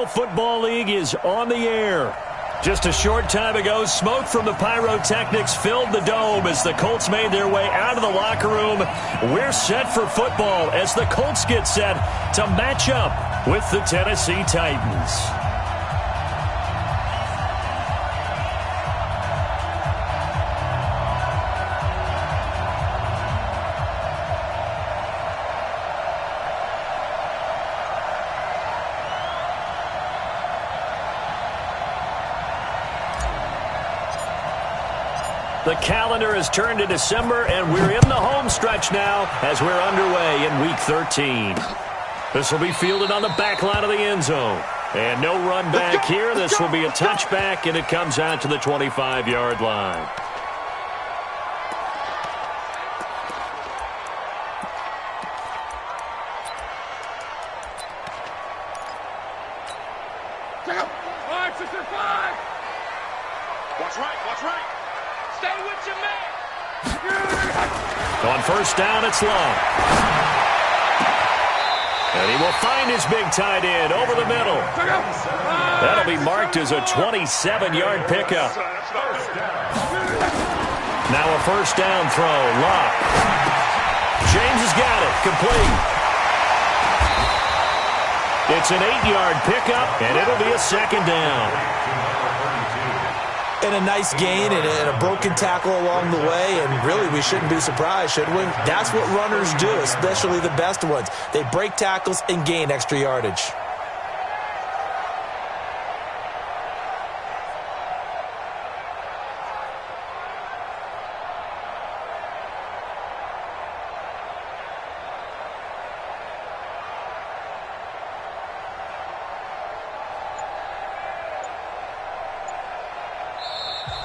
National Football League is on the air. Just a short time ago, smoke from the pyrotechnics filled the dome as the Colts made their way out of the locker room. We're set for football as the Colts get set to match up with the Tennessee Titans. The calendar has turned to December, and we're in the home stretch now as we're underway in Week 13. This will be fielded on the back line of the end zone. And no run back here. This will be a touchback, and it comes out to the 25-yard line. On first down, it's long. And he will find his big tight end over the middle. That'll be marked as a 27-yard pickup. Now a first down throw. Lock. James has got it. Complete. It's an 8-yard pickup, and it'll be a second down. And a nice gain and a broken tackle along the way, and really we shouldn't be surprised, should we? That's what runners do, especially the best ones. They break tackles and gain extra yardage.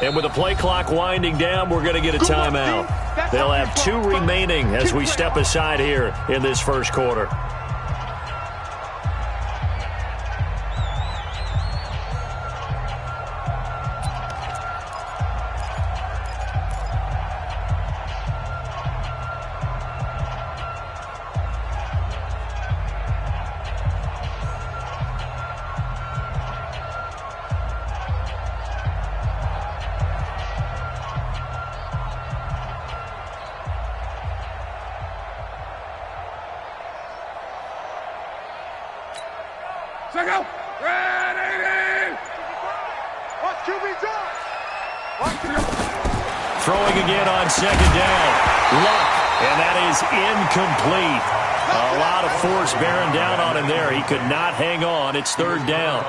And with the play clock winding down, we're going to get a timeout. They'll have 2 remaining as we step aside here in this first quarter. Throwing again on second down. Luck, and that is incomplete. A lot of force bearing down on him there. He could not hang on. It's third down.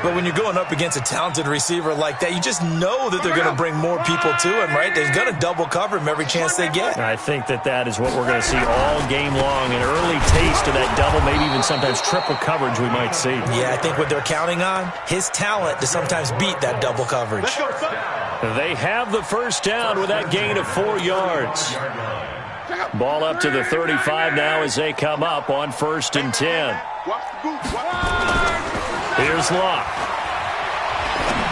But when you're going up against a talented receiver like that, you just know that they're going to bring more people to him, right? They're going to double cover him every chance they get. I think that is what we're going to see all game long. An early taste of that double, maybe even sometimes triple coverage we might see. Yeah, I think what they're counting on, his talent to sometimes beat that double coverage. They have the first down with that gain of 4 yards. Ball up to the 35 now as they come up on 1st and 10. Here's Locke.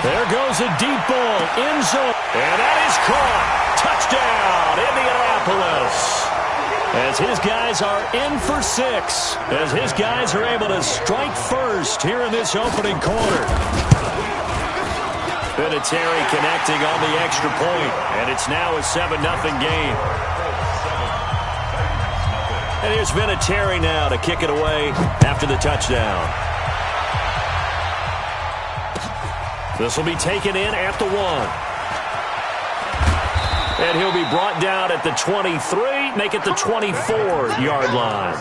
There goes a deep ball, end zone, and that is caught. Touchdown, Indianapolis. As his guys are in for 6, as his guys are able to strike first here in this opening quarter. Vinatieri connecting on the extra point, and it's now a 7-0 game. And here's Vinatieri now to kick it away after the touchdown. This will be taken in at the 1. And he'll be brought down at the 23, make it the 24-yard line.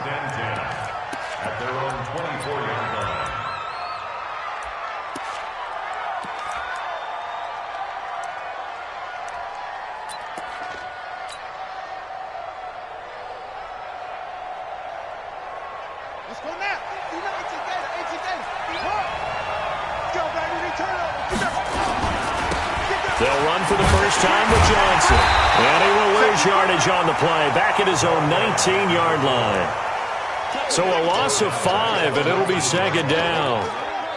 They'll run for the first time with Johnson. And he will lose yardage on the play. Back at his own 19-yard line. So a loss of 5, and it'll be second down.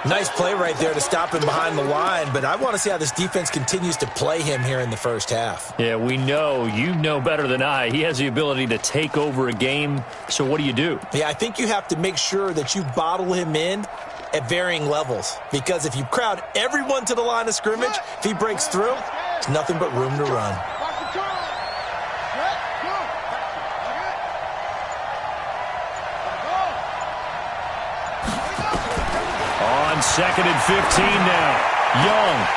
Nice play right there to stop him behind the line, but I want to see how this defense continues to play him here in the first half. Yeah, we know. You know better than I. He has the ability to take over a game, so what do you do? Yeah, I think you have to make sure that you bottle him in at varying levels. Because if you crowd everyone to the line of scrimmage, if he breaks through, there's nothing but room to run. On 2nd and 15 now. Young.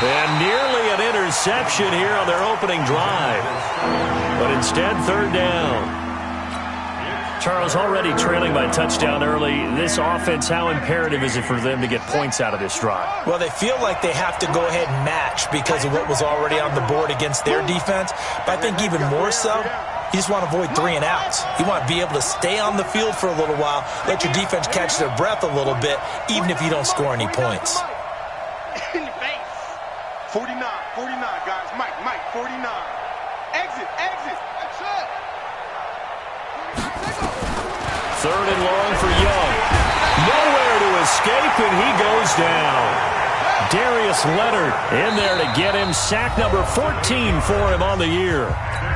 And nearly an interception here on their opening drive. But instead, 3rd down. Charles, already trailing by touchdown early. This offense, how imperative is it for them to get points out of this drive? Well, they feel like they have to go ahead and match because of what was already on the board against their defense. But I think even more so, you just want to avoid 3 and outs. You want to be able to stay on the field for a little while, let your defense catch their breath a little bit, even if you don't score any points. In the face. 49, guys. Mike, 49. Exit. That's it. 3rd and long for Young. Nowhere to escape, and he goes down. Darius Leonard in there to get him. Sack number 14 for him on the year.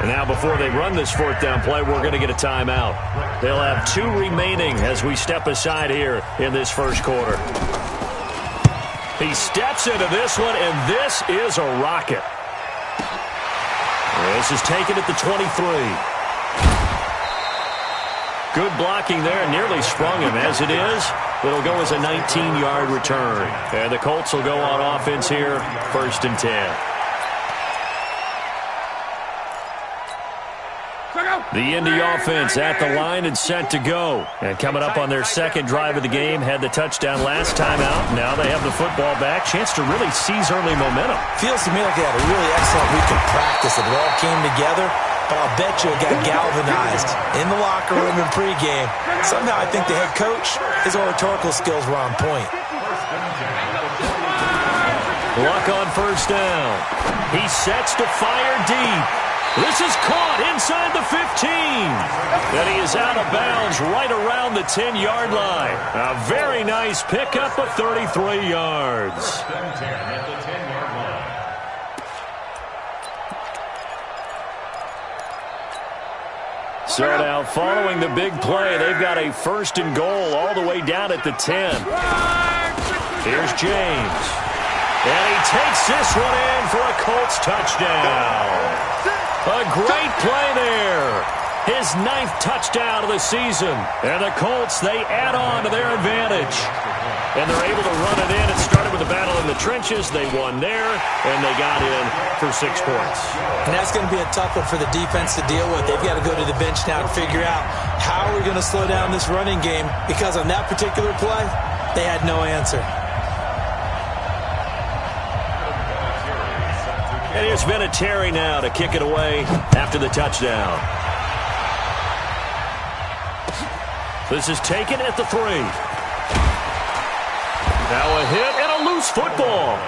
And now before they run this 4th down play, we're going to get a timeout. They'll have 2 remaining as we step aside here in this first quarter. He steps into this one, and this is a rocket. This is taken at the 23. Good blocking there, nearly sprung him. As it is, it'll go as a 19-yard return. And the Colts will go on offense here, 1st and 10. The Indy offense at the line and set to go. And coming up on their 2nd drive of the game, had the touchdown last time out. Now they have the football back. Chance to really seize early momentum. Feels to me like they had a really excellent week of practice. It all came together, but I'll bet you it got galvanized in the locker room in pregame. Somehow I think the head coach, his oratorical skills were on point. Luck on 1st down. He sets to fire deep. This is caught inside the 15. And he is out of bounds right around the 10-yard line. A very nice pickup of 33 yards. So now, following the big play, they've got a 1st and goal all the way down at the 10. Here's James. And he takes this one in for a Colts touchdown. A great play there. His 9th touchdown of the season. And the Colts, they add on to their advantage. And they're able to run it in. It started with a battle in the trenches. They won there, and they got in for 6 points. And that's going to be a tough one for the defense to deal with. They've got to go to the bench now to figure out how are we going to slow down this running game, because on that particular play, they had no answer. And here's Vinatieri now to kick it away after the touchdown. This is taken at the 3. Now a hit and a loose football.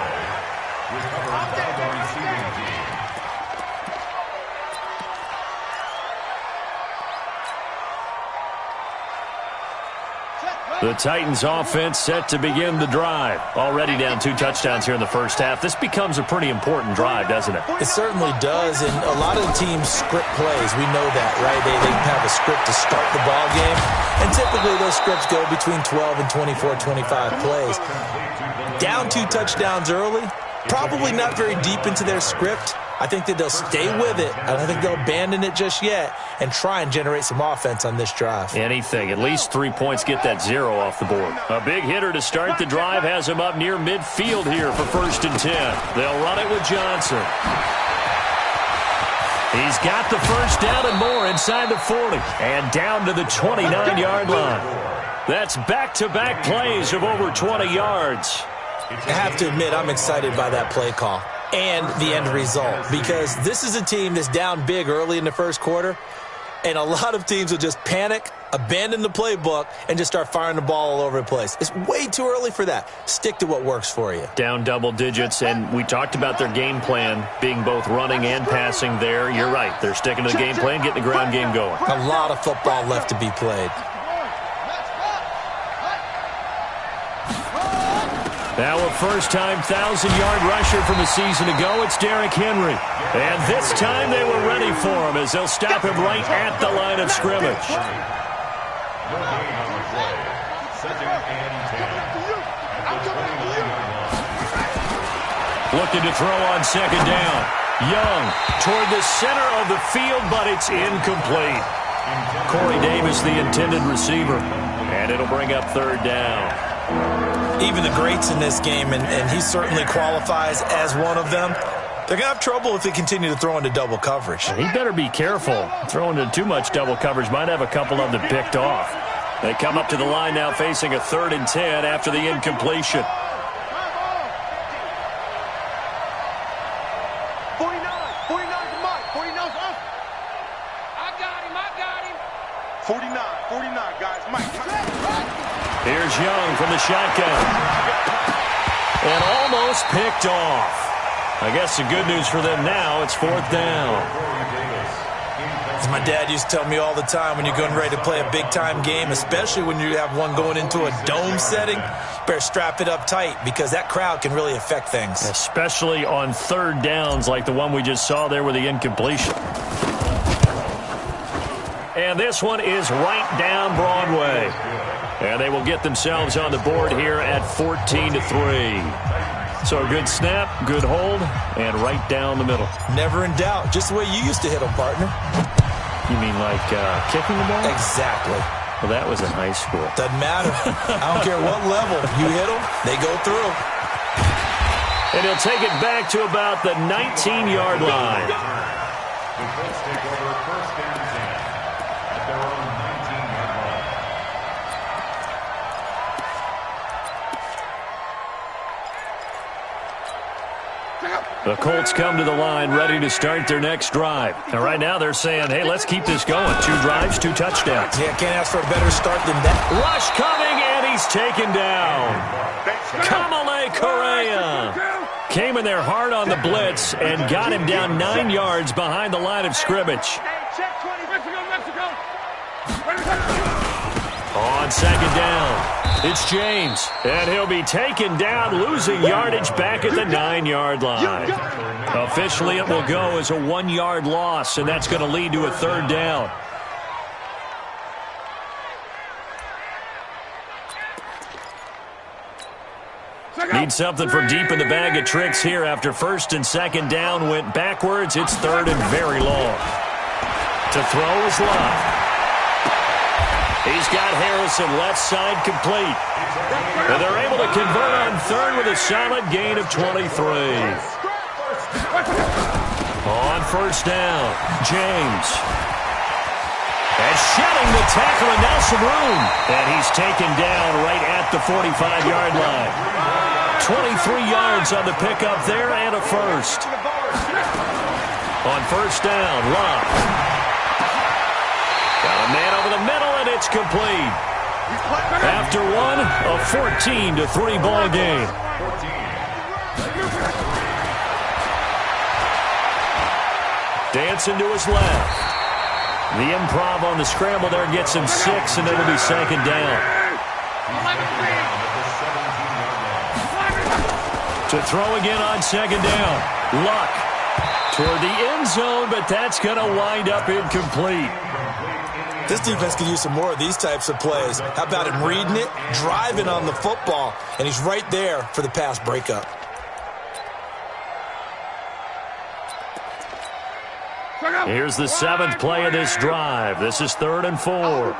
The Titans offense set to begin the drive. Already down 2 touchdowns here in the first half. This becomes a pretty important drive, doesn't it? It certainly does, and a lot of the teams script plays. We know that, right? They have a script to start the ball game, and typically those scripts go between 12 and 24, 25 plays. Down 2 touchdowns early, probably not very deep into their script. I think that they'll stay with it. I don't think they'll abandon it just yet and try and generate some offense on this drive. Anything. At least 3 points, get that 0 off the board. A big hitter to start the drive has him up near midfield here for 1st and 10. They'll run it with Johnson. He's got the 1st down and more inside the 40 and down to the 29-yard line. That's back-to-back plays of over 20 yards. I have to admit, I'm excited by that play call and the end result, because this is a team that's down big early in the first quarter, and a lot of teams will just panic, abandon the playbook, and just start firing the ball all over the place. It's way too early for that. Stick to what works for you. Down double digits, and we talked about their game plan being both running and passing there. You're right. They're sticking to the game plan, getting the ground game going. A lot of football left to be played. Now a first-time 1,000-yard rusher from a season ago, it's Derrick Henry. And this time they were ready for him as they'll stop him right at the line of scrimmage. Looking to throw on second down. Young toward the center of the field, but it's incomplete. Corey Davis, the intended receiver. And it'll bring up third down. Even the greats in this game, and he certainly qualifies as one of them, they're going to have trouble if they continue to throw into double coverage. He better be careful. Throwing into too much double coverage might have a couple of them picked off. They come up to the line now facing a 3rd and 10 after the incompletion. 49 to Mike. 49 up. I got him. 49, guys. Mike. Here's Young from the shotgun. And almost picked off. I guess the good news for them now, it's 4th down. As my dad used to tell me all the time, when you're getting ready to play a big-time game, especially when you have one going into a dome setting, you better strap it up tight because that crowd can really affect things. Especially on 3rd downs like the one we just saw there with the incompletion. And this one is right down Broadway. And they will get themselves on the board here at 14-3. So a good snap, good hold, and right down the middle. Never in doubt. Just the way you used to hit them, partner. You mean like kicking the ball? Exactly. Well, that was in high school. Doesn't matter. I don't care what level. You hit them, they go through. And he'll take it back to about the 19-yard line. The Colts take over 1st and 10 at their own 19-yard line. The Colts come to the line ready to start their next drive. And right now they're saying, hey, let's keep this going. 2 drives, 2 touchdowns. Yeah, can't ask for a better start than that. Rush coming, and he's taken down. Kamale Correa came in there hard on the blitz and got him down 9 yards behind the line of scrimmage. On second down, it's James, and he'll be taken down, losing yardage back at the 9-yard line. Officially, it will go as a 1-yard loss, and that's going to lead to a 3rd down. Need something from deep in the bag of tricks here after 1st and 2nd down went backwards. It's 3rd and very long. To throw is Love. He's got Harrison left side complete. And they're able to convert on 3rd with a solid gain of 23. On 1st down, James. And shedding the tackle, and now some room. And he's taken down right at the 45-yard line. 23 yards on the pickup there and a first. On 1st down, Love. Got a man over the middle, and it's complete. After one, a 14-3 ball game. Dancing to his left. The improv on the scramble there gets him 6, and it'll be 2nd down. To throw again on 2nd down. Luck toward the end zone, but that's going to wind up incomplete. This defense could use some more of these types of plays. How about him reading it, driving on the football, and he's right there for the pass breakup. Here's the 7th play of this drive. This is 3rd and 4.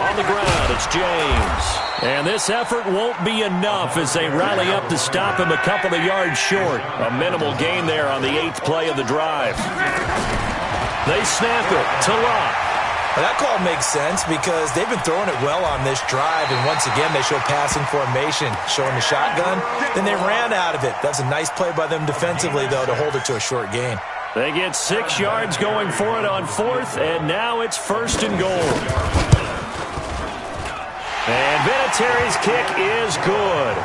On the ground, it's James. And this effort won't be enough as they rally up to stop him a couple of yards short. A minimal gain there on the 8th play of the drive. They snap it to Locke. Well, that call makes sense because they've been throwing it well on this drive, and once again they show passing formation, showing the shotgun. Then they ran out of it. That's a nice play by them defensively, though, to hold it to a short gain. They get 6 yards going for it on 4th, and now it's 1st and goal. And Vinatieri's kick is good.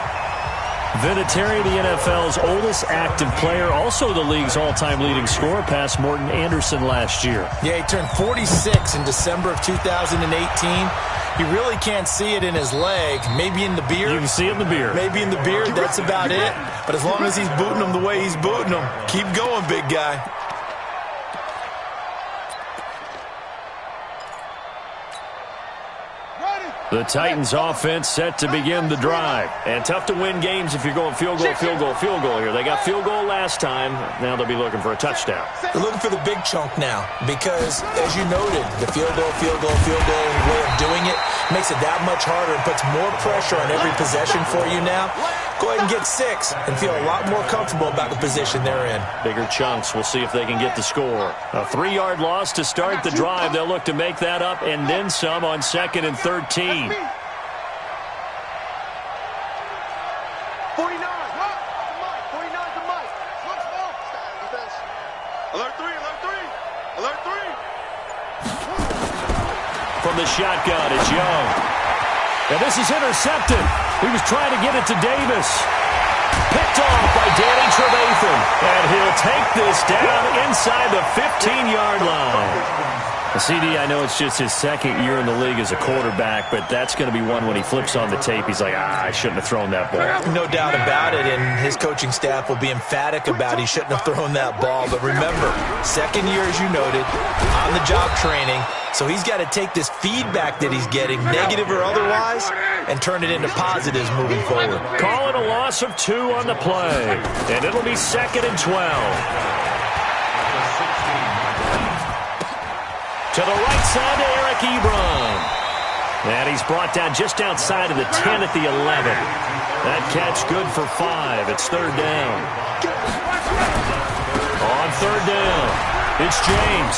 Vinatieri, the NFL's oldest active player, also the league's all-time leading scorer, past Morton Anderson last year. Yeah, he turned 46 in December of 2018. You really can't see it in his leg, maybe in the beard. You can see it in the beard. Maybe in the beard, that's about it. But as long as he's booting him the way he's booting him, keep going, big guy. Ready? The Titans offense set to begin the drive. And tough to win games if you're going field goal, field goal, field goal here. They got field goal last time. Now they'll be looking for a touchdown. They're looking for the big chunk now because, as you noted, the field goal way of doing it makes it that much harder and puts more pressure on every possession for you now. Go ahead and get 6 and feel a lot more comfortable about the position they're in. Bigger chunks. We'll see if they can get the score. A 3-yard loss to start the drive. They'll look to make that up and then some on 2nd and 13. 49. Alert 3. Alert 3. From the shotgun, it's Young. And this is intercepted. He was trying to get it to Davis. Picked off by Danny Trevathan. And he'll take this down inside the 15-yard line. CD, I know it's just his 2nd year in the league as a quarterback, but that's going to be one when he flips on the tape. He's like, I shouldn't have thrown that ball. No doubt about it, and his coaching staff will be emphatic about he shouldn't have thrown that ball. But remember, 2nd year, as you noted, on-the-job training, so he's got to take this feedback that he's getting, negative or otherwise, and turn it into positives moving forward. Call it a loss of 2 on the play, and it'll be 2nd and 12. To the right side to Eric Ebron. And he's brought down just outside of the 10 at the 11. That catch good for 5. It's 3rd down. On 3rd down, it's James.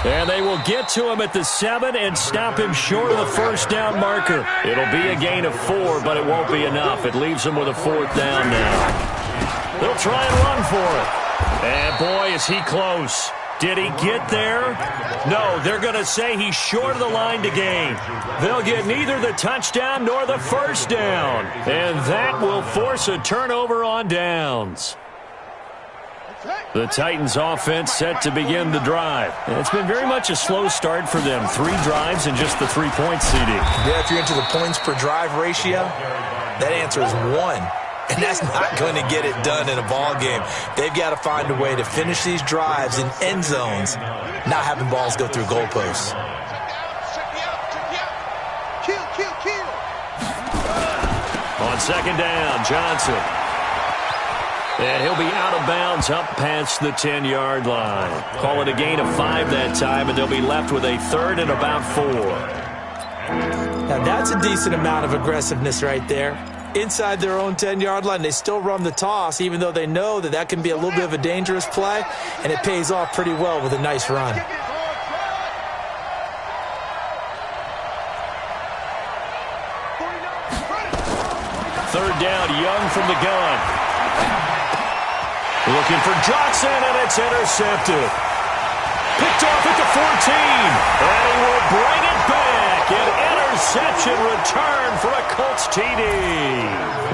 And they will get to him at the 7 and stop him short of the 1st down marker. It'll be a gain of 4, but it won't be enough. It leaves him with a 4th down now. They'll try and run for it. And boy, is he close. Did he get there? No, they're going to say he's short of the line to gain. They'll get neither the touchdown nor the 1st down. And that will force a turnover on downs. The Titans offense set to begin the drive. And it's been very much a slow start for them. 3 drives and just the 3 points, CD. Yeah, if you're into the points per drive ratio, that answer is 1. And that's not going to get it done in a ball game. They've got to find a way to finish these drives in end zones, not having balls go through goalposts. On 2nd down, Johnson. And he'll be out of bounds up past the 10-yard line. Call it a gain of 5 that time, and they'll be left with a 3rd and about 4. Now, that's a decent amount of aggressiveness right there. Inside their own 10-yard line, they still run the toss, even though they know that that can be a little bit of a dangerous play, and it pays off pretty well with a nice run. 3rd down, Young from the gun. Looking for Johnson, and it's intercepted. Picked off at the 14, and he will bring it back. An interception return for a Colts TD.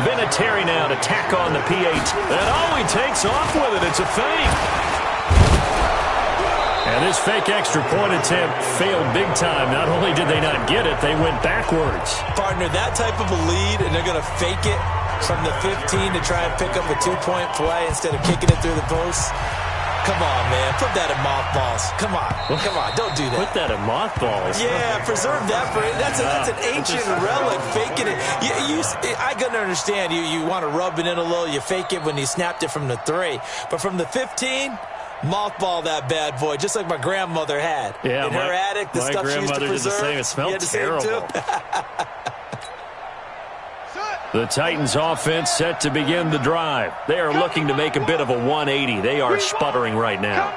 Vinatieri now to tack on the P8. And oh, he takes off with it. It's a fake. And this fake extra point attempt failed big time. Not only did they not get it, they went backwards. Partner, that type of a lead, and they're going to fake it from the 15 to try and pick up a 2-point play instead of kicking it through the post. Come on, man. Put that in mothballs. Come on. Don't do that. Put that in mothballs. Yeah, preserve that for it. That's an ancient relic. Faking it. I can understand. You want to rub it in a little. You fake it when you snapped it from the 3. But from the 15, mothball that bad boy, just like my grandmother had. Yeah, in her attic, the stuff she used to preserve. Did the same. It smelled terrible. The Titans offense set to begin the drive. They are looking to make a bit of a 180. They are sputtering right now.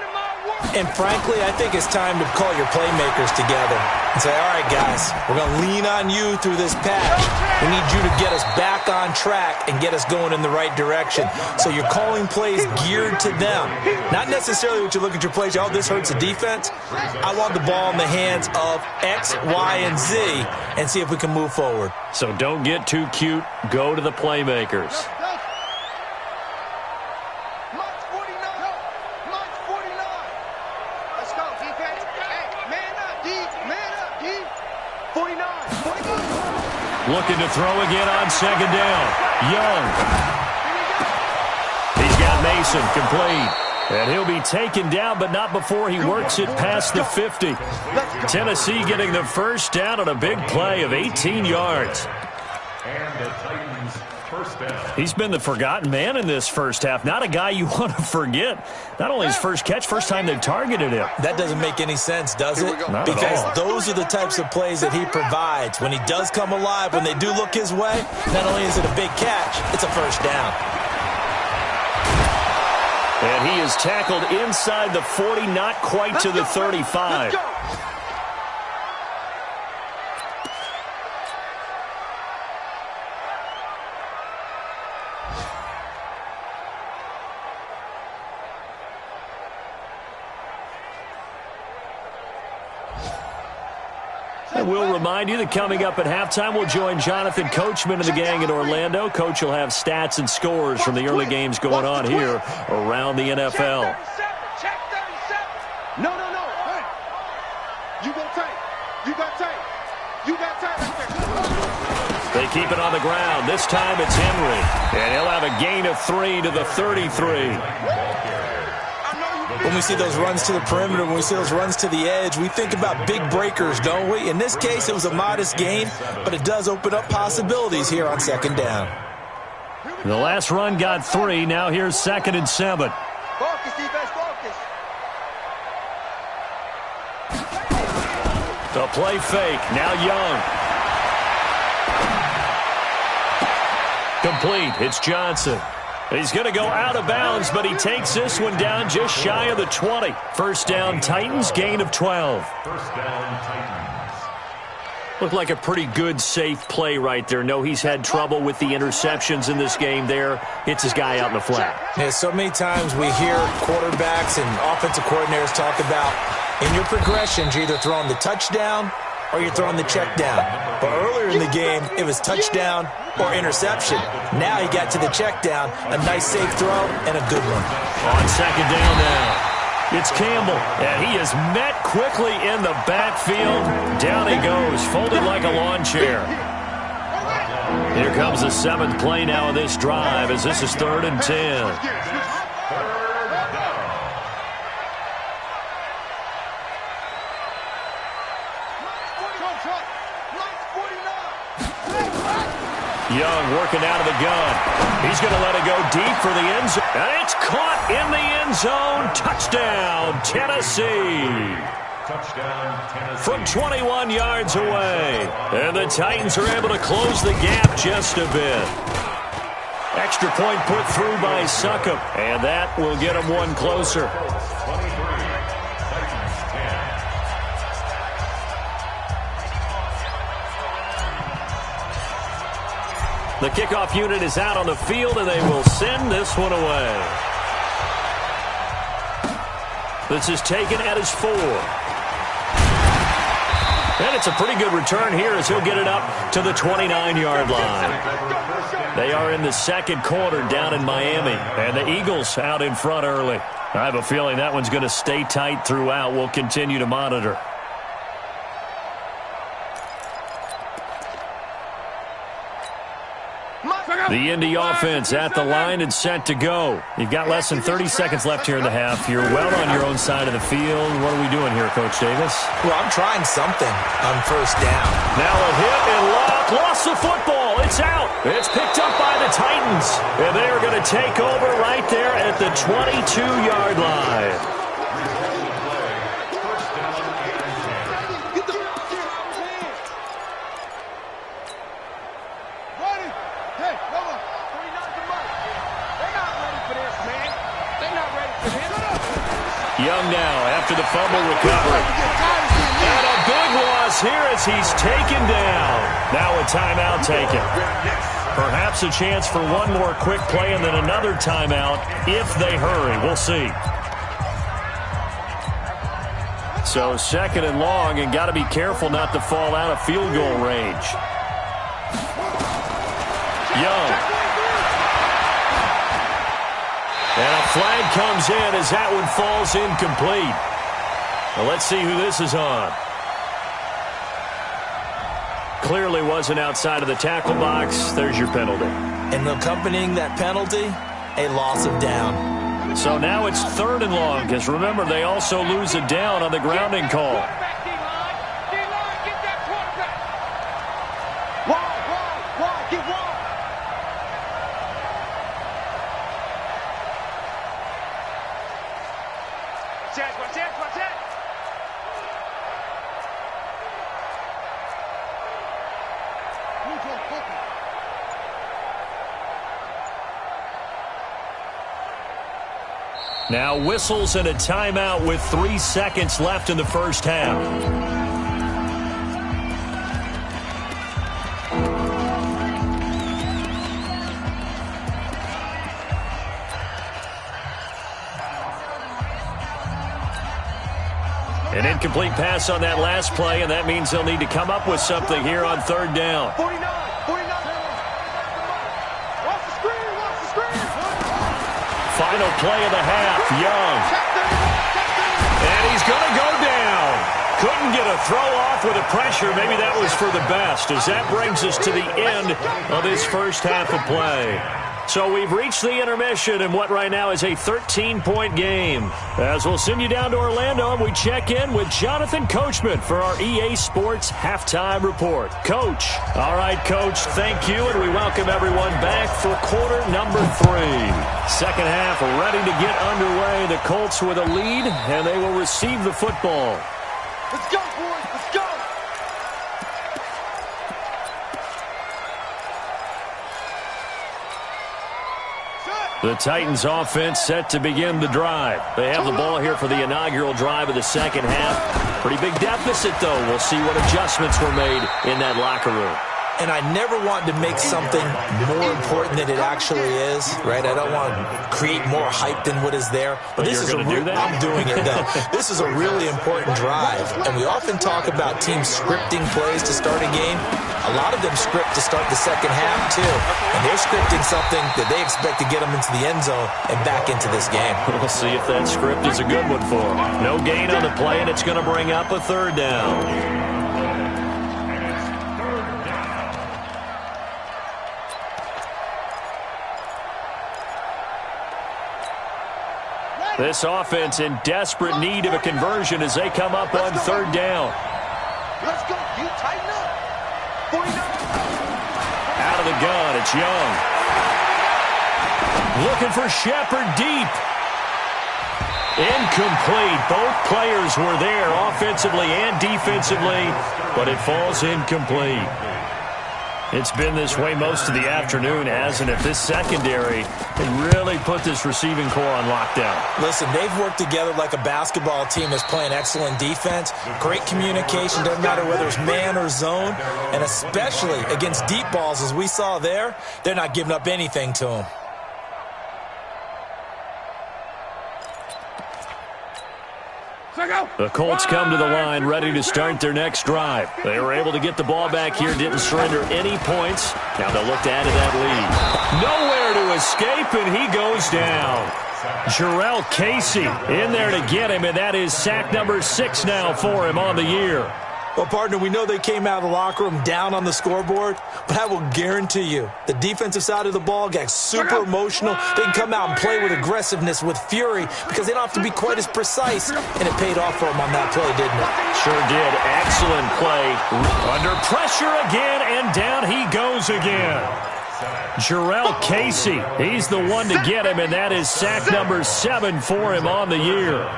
And frankly, I think it's time to call your playmakers together and say, all right, guys, we're going to lean on you through this patch. We need you to get us back on track and get us going in the right direction. So you're calling plays geared to them. Not necessarily what you look at your plays, oh, this hurts the defense. I want the ball in the hands of X, Y, and Z and see if we can move forward. So don't get too cute. Go to the playmakers. Looking to throw again on 2nd down. Young. He's got Mason complete. And he'll be taken down, but not before he works it past the 50. Tennessee getting the first down on a big play of 18 yards. And the Titans first down. He's been the forgotten man in this first half. Not a guy you want to forget. Not only his first catch, first time they've targeted him. That doesn't make any sense, does it? Not at Because all. those are the types of plays that he provides. When he does come alive, when they do look his way, not only is it a big catch, it's a first down. And he is tackled inside the 40, not quite to the 35. And we'll remind you that coming up at halftime, we'll join Jonathan Coachman and the gang in Orlando. Coach will have stats and scores from the early games going on here around the NFL. Check 37. No. Hey. You got tape. You got tape. You got tape right there. They keep it on the ground. This time it's Henry. And he'll have a gain of 3 to the 33. When we see those runs to the perimeter, when we see those runs to the edge, we think about big breakers, don't we? In this case, it was a modest gain, but it does open up possibilities here on second down. The last run got 3. Now here's 2nd and 7. Focus, defense, focus. The play fake. Now Young. Complete. It's Johnson. He's going to go out of bounds, but he takes this one down just shy of the 20. First down, Titans, gain of 12. First down, Titans. Looked like a pretty good, safe play right there. No, he's had trouble with the interceptions in this game there. Hits his guy out in the flat. Yeah, so many times we hear quarterbacks and offensive coordinators talk about in your progressions, you're either throwing the touchdown or you're throwing the check down. But earlier in the game, it was touchdown or interception. Now he got to the check down, a nice safe throw, and a good one. On second down now, it's Campbell, and he is met quickly in the backfield. Down he goes, folded like a lawn chair. Here comes the 7th play now of this drive, as this is 3rd and 10. Young working out of the gun. He's going to let it go deep for the end zone. And it's caught in the end zone. Touchdown, Tennessee. Touchdown, Tennessee. From 21 yards away. And the Titans are able to close the gap just a bit. Extra point put through by Succop. And that will get him one closer. 23. Titans 10. The kickoff unit is out on the field, and they will send this one away. This is taken at his 4. And it's a pretty good return here as he'll get it up to the 29-yard line. They are in the second quarter down in Miami, and the Eagles out in front early. I have a feeling that one's going to stay tight throughout. We'll continue to monitor. The Indy offense at the line and set to go. You've got less than 30 seconds left here in the half. You're well on your own side of the field. What are we doing here, Coach Davis? Well, I'm trying something on first down. Now a hit and Locke lost the football. It's out. It's picked up by the Titans. And they are going to take over right there at the 22-yard line. Young now after the fumble recovery. And a big loss here as he's taken down. Now a timeout taken. Perhaps a chance for one more quick play and then another timeout if they hurry. We'll see. So 2nd and long, and got to be careful not to fall out of field goal range. Young. And a flag comes in as that one falls incomplete. Well, let's see who this is on. Clearly wasn't outside of the tackle box. There's your penalty. And accompanying that penalty, a loss of down. So now it's 3rd and long, because remember, they also lose a down on the grounding call. D-line, get that quarterback. Wide, get wide. Watch that. Now whistles and a timeout with 3 seconds left in the first half. An incomplete pass on that last play, and that means they'll need to come up with something here on 3rd down. 49. Watch the screen. Final play of the half, Young. And he's going to go down. Couldn't get a throw off with the pressure. Maybe that was for the best, as that brings us to the end of this first half of play. So we've reached the intermission in what right now is a 13-point game. As we'll send you down to Orlando, and we check in with Jonathan Coachman for our EA Sports Halftime Report. Coach. All right, Coach, thank you, and we welcome everyone back for quarter number 3. Second half ready to get underway. The Colts with a lead, and they will receive the football. Let's go, boys. Let's go. The Titans offense set to begin the drive. They have the ball here for the inaugural drive of the second half. Pretty big deficit, though. We'll see what adjustments were made in that locker room. And I never want to make something more important than it actually is, right? I don't want to create more hype than what is there. But this is do that? I'm doing it, though. This is a really important drive. And we often talk about teams scripting plays to start a game. A lot of them script to start the second half, too. And they're scripting something that they expect to get them into the end zone and back into this game. We'll see if that script is a good one for them. No gain on the play, and it's going to bring up a 3rd down. This offense in desperate need of a conversion as they come up on 3rd down. Let's go. You tighten up. 49. Out of the gun, it's Young. Looking for Shepard deep. Incomplete. Both players were there offensively and defensively, but it falls incomplete. It's been this way most of the afternoon, hasn't it? This secondary can really put this receiving core on lockdown. Listen, they've worked together like a basketball team that's playing excellent defense. Great communication, doesn't matter whether it's man or zone. And especially against deep balls, as we saw there, they're not giving up anything to them. The Colts come to the line ready to start their next drive. They were able to get the ball back here, didn't surrender any points. Now they'll look to add to that lead. Nowhere to escape, and he goes down. Jarrell Casey in there to get him, and that is sack number 6 now for him on the year. Well, partner, we know they came out of the locker room down on the scoreboard, but I will guarantee you the defensive side of the ball got super emotional. They can come out and play with aggressiveness, with fury, because they don't have to be quite as precise, and it paid off for them on that play, didn't it? Sure did. Excellent play. Under pressure again, and down he goes again. Jarrell Casey, he's the one to get him, and that is sack number 7 for him on the year.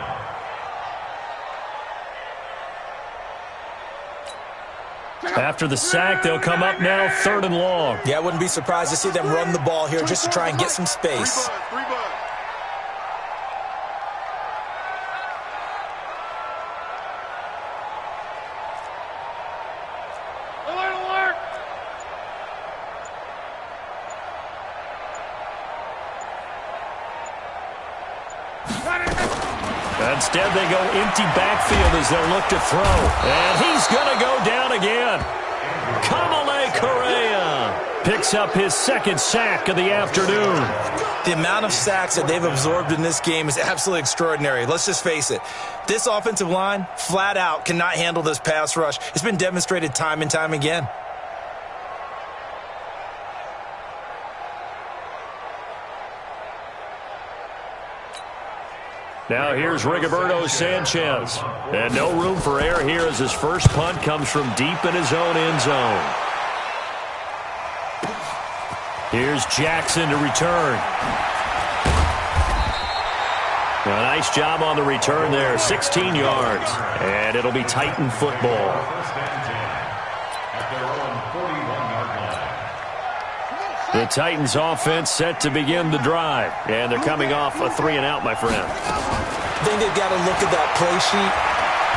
After the sack, they'll come up now 3rd and long. Yeah, I wouldn't be surprised to see them run the ball here just to try and get some space. Alert! Instead, they go empty backfield as they'll look to throw. And he's going to go down again. Kamale Correa picks up his 2nd sack of the afternoon. The amount of sacks that they've absorbed in this game is absolutely extraordinary. Let's just face it. This offensive line, flat out, cannot handle this pass rush. It's been demonstrated time and time again. Now here's Rigoberto Sanchez. And no room for error here as his first punt comes from deep in his own end zone. Here's Jackson to return. A nice job on the return there, 16 yards. And it'll be Titan football. The Titans offense set to begin the drive. And they're coming off a 3-and-out, my friend. I think they've got to look at that play sheet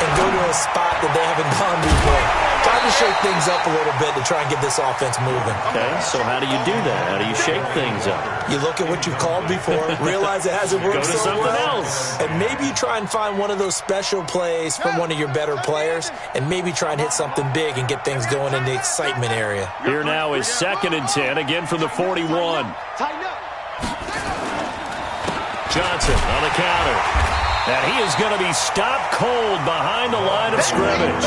and go to a spot that they haven't gone before. Time to shake things up a little bit to try and get this offense moving. Okay, so how do you do that? How do you shake things up? You look at what you've called before, realize it hasn't worked so well. Go to something else. And maybe you try and find one of those special plays from one of your better players, and maybe try and hit something big and get things going in the excitement area. Here now is 2nd and 10, again from the 41. Johnson on the counter. And he is going to be stopped cold behind the line of scrimmage.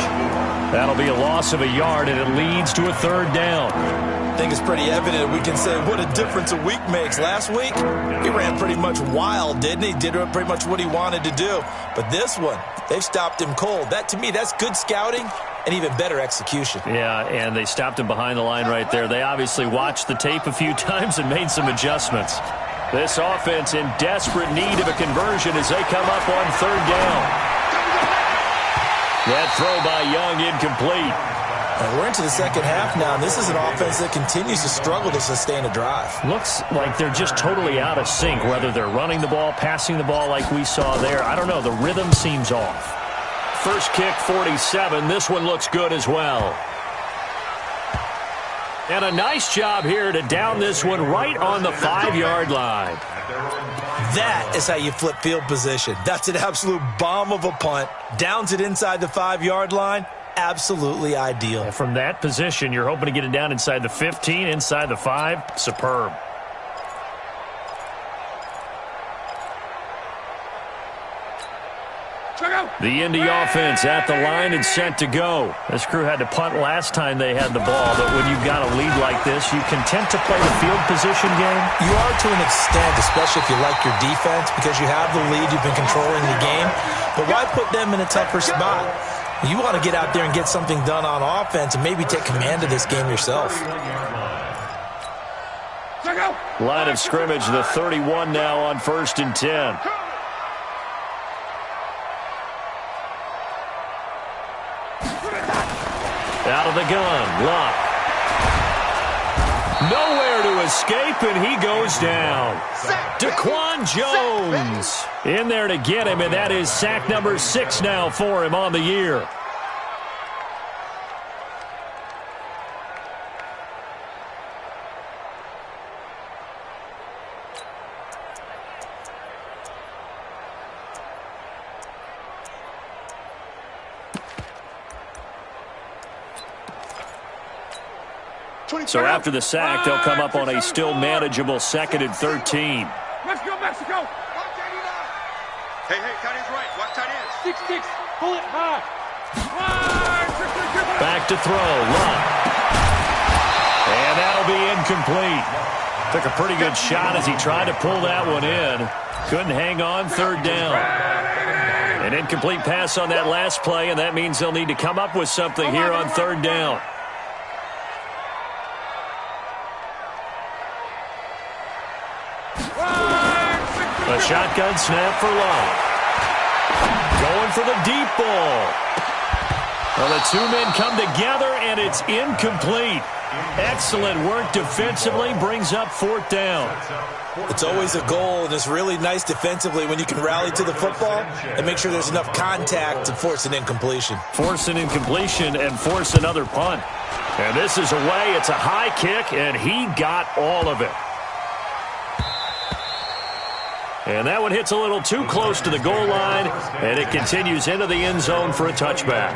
That'll be a loss of a yard, and it leads to a 3rd down. I think it's pretty evident we can say what a difference a week makes. Last week, he ran pretty much wild, didn't he? Did pretty much what he wanted to do. But this one, they've stopped him cold. That, to me, that's good scouting and even better execution. Yeah, and they stopped him behind the line right there. They obviously watched the tape a few times and made some adjustments. This offense in desperate need of a conversion as they come up on 3rd down. That throw by Young incomplete. And we're into the second half now, and this is an offense that continues to struggle to sustain a drive. Looks like they're just totally out of sync, whether they're running the ball, passing the ball like we saw there. I don't know. The rhythm seems off. First kick, 47. This one looks good as well. And a nice job here to down this one right on the 5-yard line. That is how you flip field position. That's an absolute bomb of a punt. Downs it inside the 5-yard line. Absolutely ideal. And from that position, you're hoping to get it down inside the 15, inside the 5. Superb. The Indy offense at the line and set to go. This crew had to punt last time they had the ball, but when you've got a lead like this, you content to play the field position game? You are to an extent, especially if you like your defense, because you have the lead, you've been controlling the game. But why put them in a tougher spot? You want to get out there and get something done on offense and maybe take command of this game yourself. Line of scrimmage, the 31 now on 1st and 10. Out of the gun, Luck. Nowhere to escape, and he goes down. Daquan Jones in there to get him, and that is sack number 6 now for him on the year. So after the sack, they'll come up on a still manageable 2nd and 13. Let's go, Mexico. Hey, tight end's right. Watch tight end. 6-6. Pull it high. Back to throw. Luck. And that'll be incomplete. Took a pretty good shot as he tried to pull that one in. Couldn't hang on 3rd down. An incomplete pass on that last play, and that means they'll need to come up with something here on 3rd down. A shotgun snap for Love. Going for the deep ball. Well, the 2 men come together, and it's incomplete. Excellent work defensively, brings up 4th down. It's always a goal, and it's really nice defensively when you can rally to the football and make sure there's enough contact to force an incompletion. Force an incompletion and force another punt. And this is away. It's a high kick, and he got all of it. And that one hits a little too close to the goal line, and it continues into the end zone for a touchback.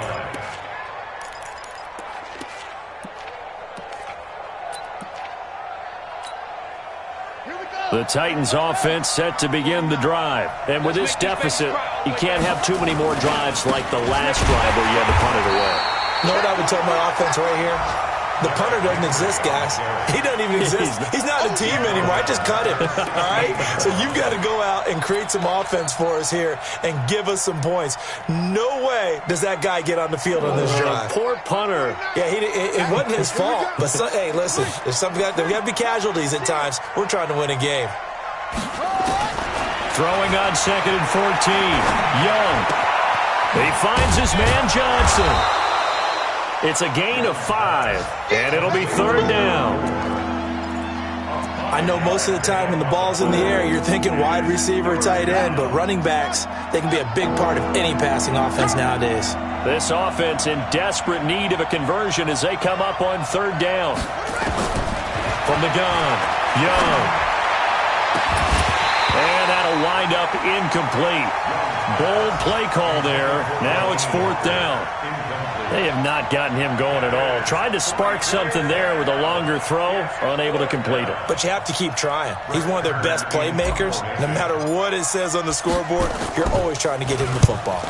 The Titans offense set to begin the drive. And with this deficit, you can't have too many more drives like the last drive where you had to punt it away. You know what I would tell my offense right here? The punter doesn't exist, guys. He doesn't even exist. He's not a team anymore. I just cut him. All right? So you've got to go out and create some offense for us here and give us some points. No way does that guy get on the field on this drive. Poor punter. Yeah, it wasn't his fault. But, hey, listen, there's got to be casualties at times. We're trying to win a game. Throwing on 2nd and 14. Young. He finds his man Johnson. It's a gain of 5, and it'll be 3rd down. I know most of the time when the ball's in the air, you're thinking wide receiver, tight end, but running backs, they can be a big part of any passing offense nowadays. This offense in desperate need of a conversion as they come up on 3rd down. From the gun, Young. And that'll wind up incomplete. Bold play call there. Now it's 4th down. They have not gotten him going at all. Tried to spark something there with a longer throw, unable to complete it. But you have to keep trying. He's one of their best playmakers. No matter what it says on the scoreboard, you're always trying to get him the football.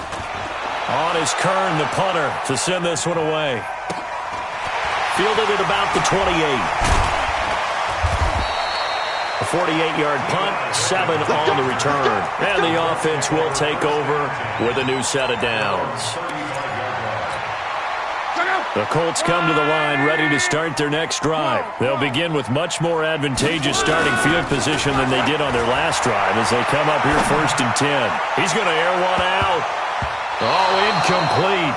On is Kern, the punter, to send this one away. Fielded at about the 28. A 48-yard punt, 7 on the return. And the offense will take over with a new set of downs. The Colts come to the line ready to start their next drive. They'll begin with much more advantageous starting field position than they did on their last drive as they come up here 1st and 10. He's going to air one out. Oh, incomplete.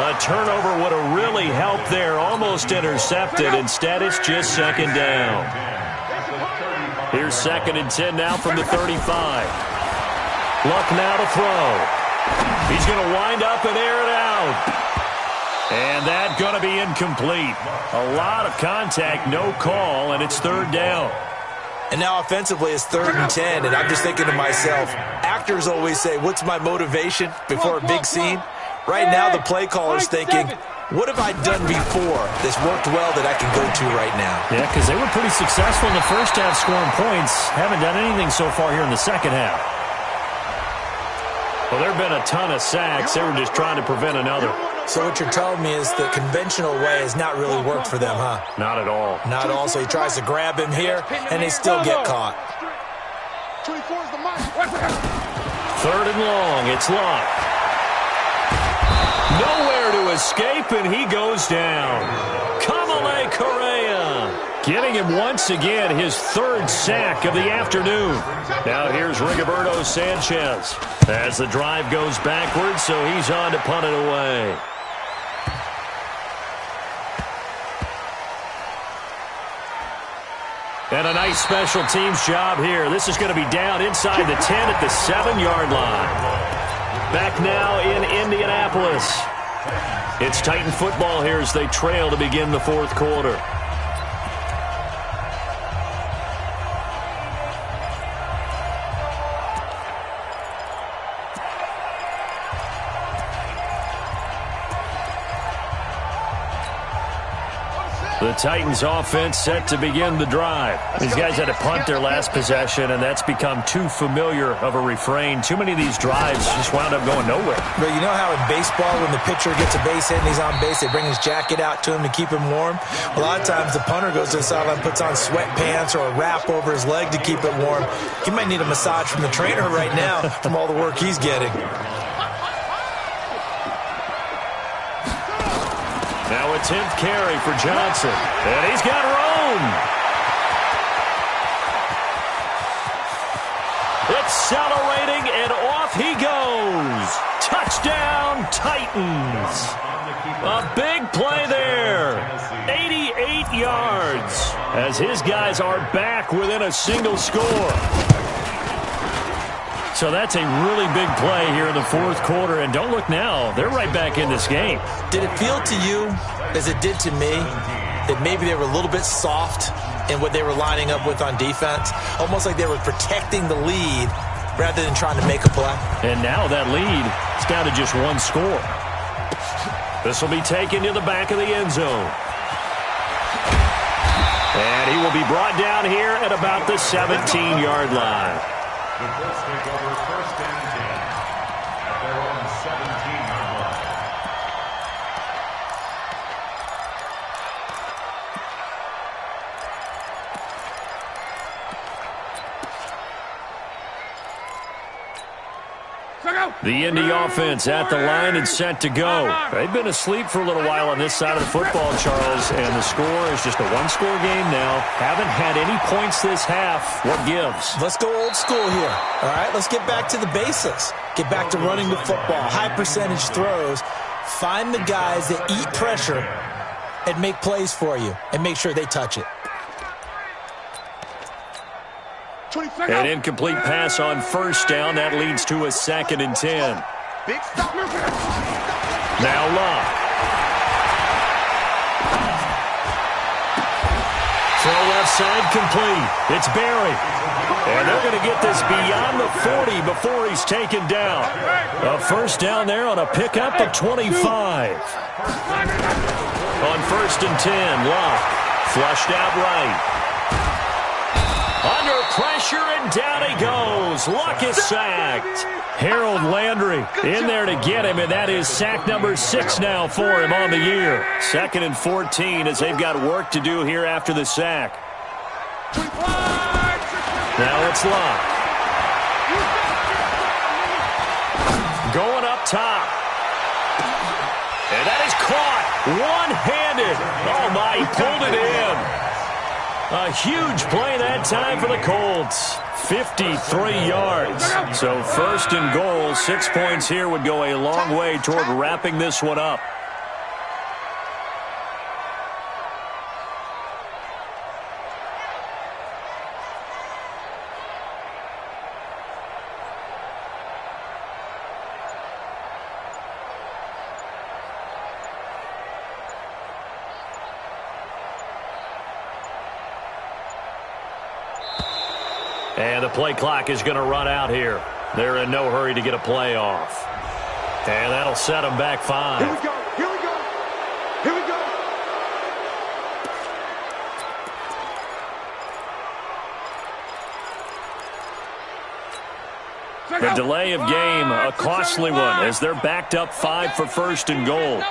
A turnover would have really helped there. Almost intercepted. Instead, it's just 2nd down. Here's 2nd and 10 now from the 35. Luck now to throw. He's going to wind up and air it out. And that's going to be incomplete. A lot of contact, no call, and it's 3rd down. And now offensively it's 3rd and 10, and I'm just thinking to myself, actors always say, what's my motivation before a big scene? Right now the play caller's thinking, what have I done before that's worked well that I can go to right now? Yeah, because they were pretty successful in the first half scoring points. Haven't done anything so far here in the second half. Well, there have been a ton of sacks. They were just trying to prevent another. So what you're telling me is the conventional way has not really worked for them, huh? Not at all. Not at all. So he tries to grab him here, and they still get caught. 3rd and long. It's Luck. Nowhere to escape, and he goes down. Kamale Correa getting him once again his 3rd sack of the afternoon. Now here's Rigoberto Sanchez as the drive goes backwards, so he's on to punt it away. And a nice special teams job here. This is going to be down inside the 10 at the 7-yard line. Back now in Indianapolis. It's Titan football here as they trail to begin the 4th quarter. The Titans offense set to begin the drive. These guys had to punt their last possession, and that's become too familiar of a refrain. Too many of these drives just wound up going nowhere. But you know how in baseball when the pitcher gets a base hit and he's on base, they bring his jacket out to him to keep him warm? A lot of times the punter goes to the sideline, puts on sweatpants or a wrap over his leg to keep it warm. He might need a massage from the trainer right now from all the work he's getting. Now a 10th carry for Johnson. And he's got room. Accelerating, and off he goes. Touchdown, Titans. A big play there. 88 yards as his guys are back within a single score. So that's a really big play here in the 4th quarter. And don't look now. They're right back in this game. Did it feel to you, as it did to me, that maybe they were a little bit soft in what they were lining up with on defense? Almost like they were protecting the lead rather than trying to make a play. And now that lead is down to just 1 score. This will be taken to the back of the end zone. And he will be brought down here at about the 17-yard line. The Colts take over 1st and 10 at their own 17-yard line. The Indy offense at the line and set to go. They've been asleep for a little while on this side of the football, Charles, and the score is just a one-score game now. Haven't had any points this half. What gives? Let's go old school here. All right, let's get back to the basics. Get back to running the football, high-percentage throws. Find the guys that eat pressure and make plays for you and make sure they touch it. An incomplete pass on first down. That leads to a 2nd and 10. Big stop. Now Love. Throw left side complete. It's Barry. And they're going to get this beyond the 40 before he's taken down. A first down there on a pickup of 25. On 1st and 10, Love flushed out right. Under pressure, and down he goes. Luck is sacked. Harold Landry in there to get him, and that is sack number 6 now for him on the year. 2nd and 14 as they've got work to do here after the sack. Now it's Luck. Going up top. And that is caught. One-handed. Oh, my, he pulled it in. A huge play that time for the Colts. 53 yards. So 1st and goal, 6 points here would go a long way toward wrapping this one up. And the play clock is going to run out here. They're in no hurry to get a play off. And that'll set them back 5. Here we go. Here we go. Here we go. The delay of game, a costly one, as they're backed up 5 for 1st and goal.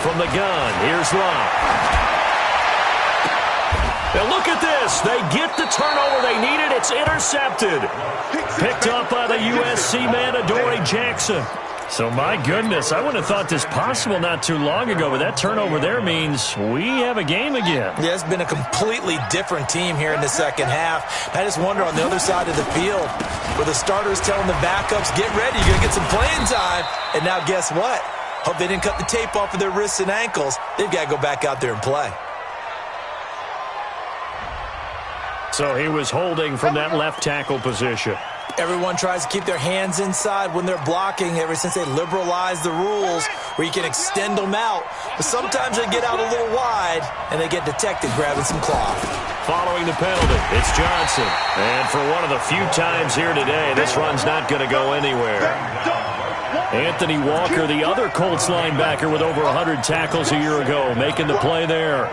From the gun, here's Love. Now look at this. They get the turnover they needed. It's intercepted. Picked up by the USC man, Adoree Jackson. So, my goodness, I wouldn't have thought this possible not too long ago, but that turnover there means we have a game again. Yeah, it's been a completely different team here in the second half. I just wonder on the other side of the field, where the starters telling the backups, get ready, you're going to get some playing time. And now guess what? Hope they didn't cut the tape off of their wrists and ankles. They've got to go back out there and play. So he was holding from that left tackle position. Everyone tries to keep their hands inside when they're blocking ever since they liberalized the rules where you can extend them out. But sometimes they get out a little wide and they get detected grabbing some cloth. Following the penalty, it's Johnson. And for one of the few times here today, this run's not going to go anywhere. Anthony Walker, the other Colts linebacker with over 100 tackles a year ago, making the play there.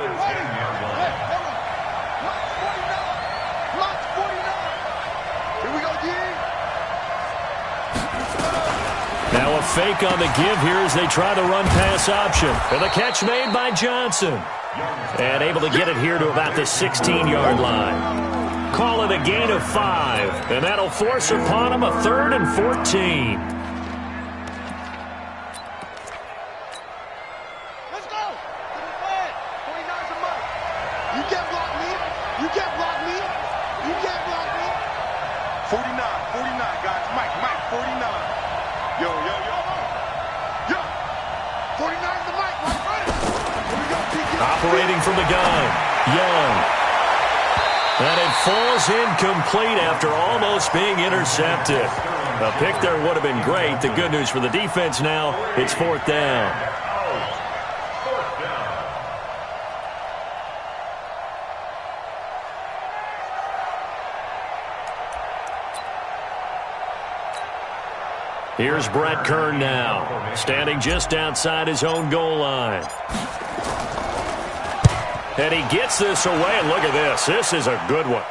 Now a fake on the give here as they try the run-pass option. And the catch made by Johnson. And able to get it here to about the 16-yard line. Call it a gain of 5. And that'll force upon him a 3rd and 14. Operating from the gun, Young. And it falls incomplete after almost being intercepted. A pick there would have been great. The good news for the defense now, it's 4th down. Here's Brett Kern now, standing just outside his own goal line. And he gets this away, and look at this. This is a good one.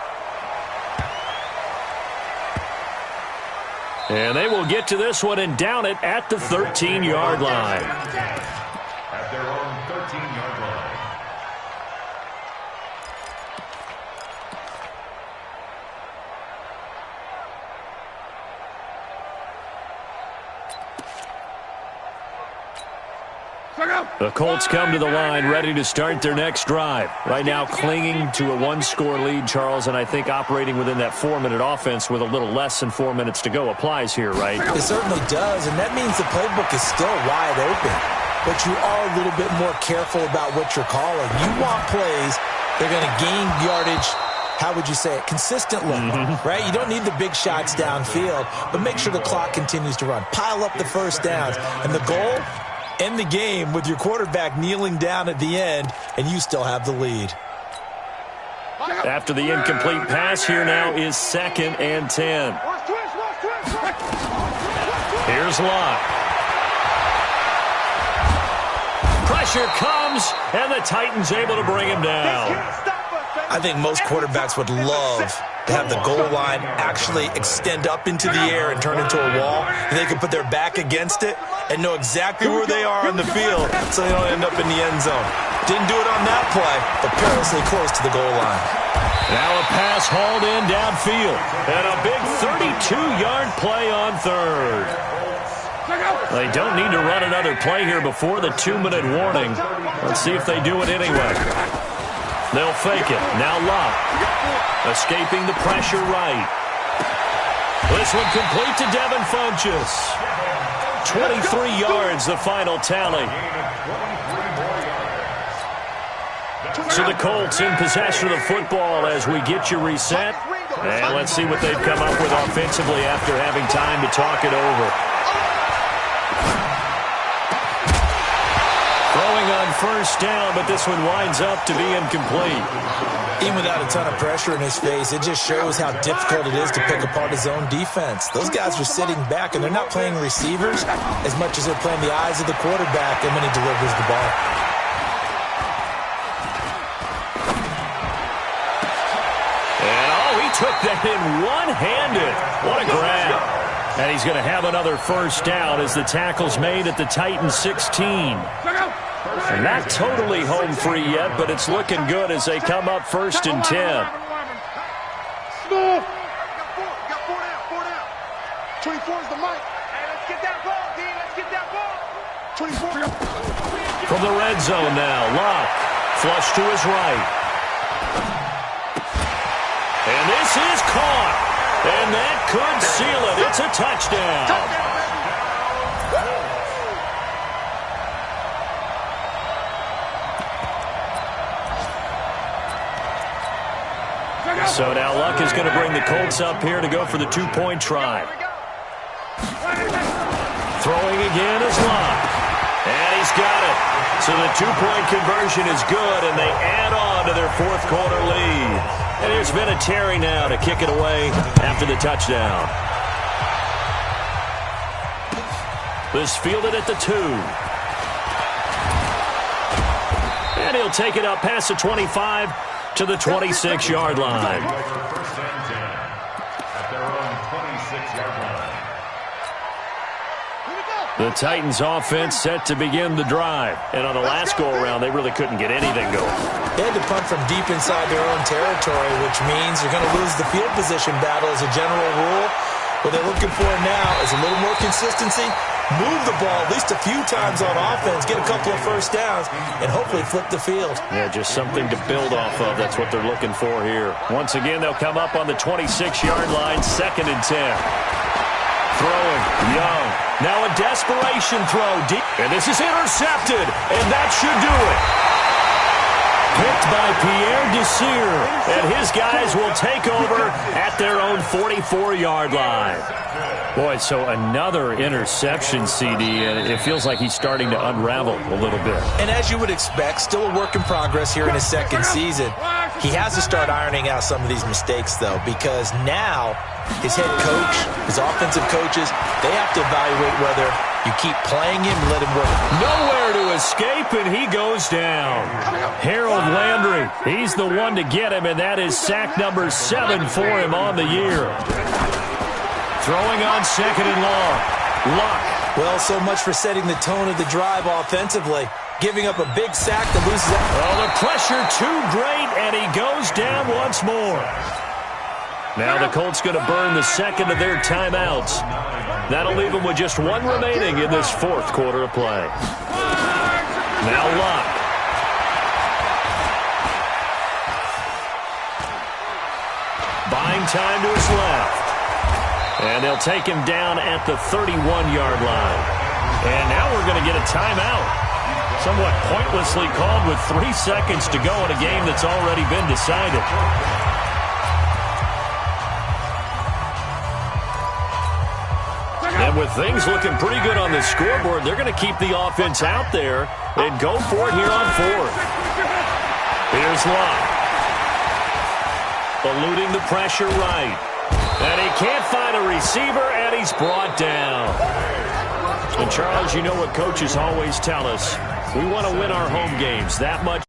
And they will get to this one and down it at the 13-yard line. At their own 13-yard line. The Colts come to the line ready to start their next drive. Right now clinging to a one-score lead, Charles, and I think operating within that 4-minute offense with a little less than 4 minutes to go applies here, right? It certainly does, and that means the playbook is still wide open. But you are a little bit more careful about what you're calling. You want plays they're going to gain yardage, how would you say it, consistently, right? You don't need the big shots downfield, but make sure the clock continues to run. Pile up the first downs, and the goal, end the game with your quarterback kneeling down at the end, and you still have the lead. After the incomplete pass, here now is 2nd and 10. Here's Locke. Pressure comes, and the Titans able to bring him down. I think most quarterbacks would love to have the goal line actually extend up into the air and turn into a wall, and they can put their back against it and know exactly where they are on the field so they don't end up in the end zone. Didn't do it on that play, but perilously close to the goal line. Now a pass hauled in downfield, and a big 32-yard play on third. They don't need to run another play here before the 2-minute warning. Let's see if they do it anyway. They'll fake it. Now Locke. Escaping the pressure right. This one complete to Devin Funchess. 23 yards, the final tally. So the Colts in possession of the football as we get you reset. And let's see what they've come up with offensively after having time to talk it over. Throwing on first down, but this one winds up to be incomplete. Even without a ton of pressure in his face, it just shows how difficult it is to pick apart his own defense. Those guys are sitting back, and they're not playing receivers as much as they're playing the eyes of the quarterback and when he delivers the ball. And, he took that in one-handed. What a grab. And he's going to have another first down as the tackle's made at the Titans 16. And not totally home free yet, but it's looking good as they come up 1st and 10. Smooth. Got 4 down. 24 is the mic. Hey, let's get that ball, D. Let's get that ball. 24. From the red zone now, Locke. Flush to his right. And this is caught. And that could seal it. It's a touchdown. So now Luck is going to bring the Colts up here to go for the 2-point try. Throwing again is Luck. And he's got it. So the 2-point conversion is good, and they add on to their 4th quarter lead. And here's Vinatieri now to kick it away after the touchdown. This fielded at the 2. And he'll take it up past the 25 to the 26-yard line. The Titans offense set to begin the drive. And on the last go-around, they really couldn't get anything going. They had to punt from deep inside their own territory, which means you're going to lose the field position battle as a general rule. What they're looking for now is a little more consistency, move the ball at least a few times on offense, get a couple of first downs, and hopefully flip the field. Yeah, just something to build off of. That's what they're looking for here. Once again, they'll come up on the 26-yard line, 2nd and 10. Throwing, Young. Now a desperation throw deep. And this is intercepted, and that should do it. Picked by Pierre Desir, and his guys will take over at their own 44-yard line. Boy, so another interception, CD, and it feels like he's starting to unravel a little bit. And as you would expect, still a work in progress here in his 2nd season. He has to start ironing out some of these mistakes, though, because now his head coach, his offensive coaches, they have to evaluate whether you keep playing him and let him work. Nowhere to escape, and he goes down. Harold Landry, he's the one to get him, and that is sack number 7 for him on the year. Throwing on second and long. Luck. Well, so much for setting the tone of the drive offensively. Giving up a big sack that loses it. Well, the pressure too great, and he goes down once more. Now the Colts going to burn the second of their timeouts. That'll leave them with just one remaining in this fourth quarter of play. Now Luck. Buying time to his left. And they'll take him down at the 31-yard line. And now we're going to get a timeout. Somewhat pointlessly called with 3 seconds to go in a game that's already been decided. And with things looking pretty good on the scoreboard, they're going to keep the offense out there and go for it here on fourth. Here's Luck. Eluding the pressure right. And he can't find a receiver, and he's brought down. And, Charles, you know what coaches always tell us. We want to win our home games that much.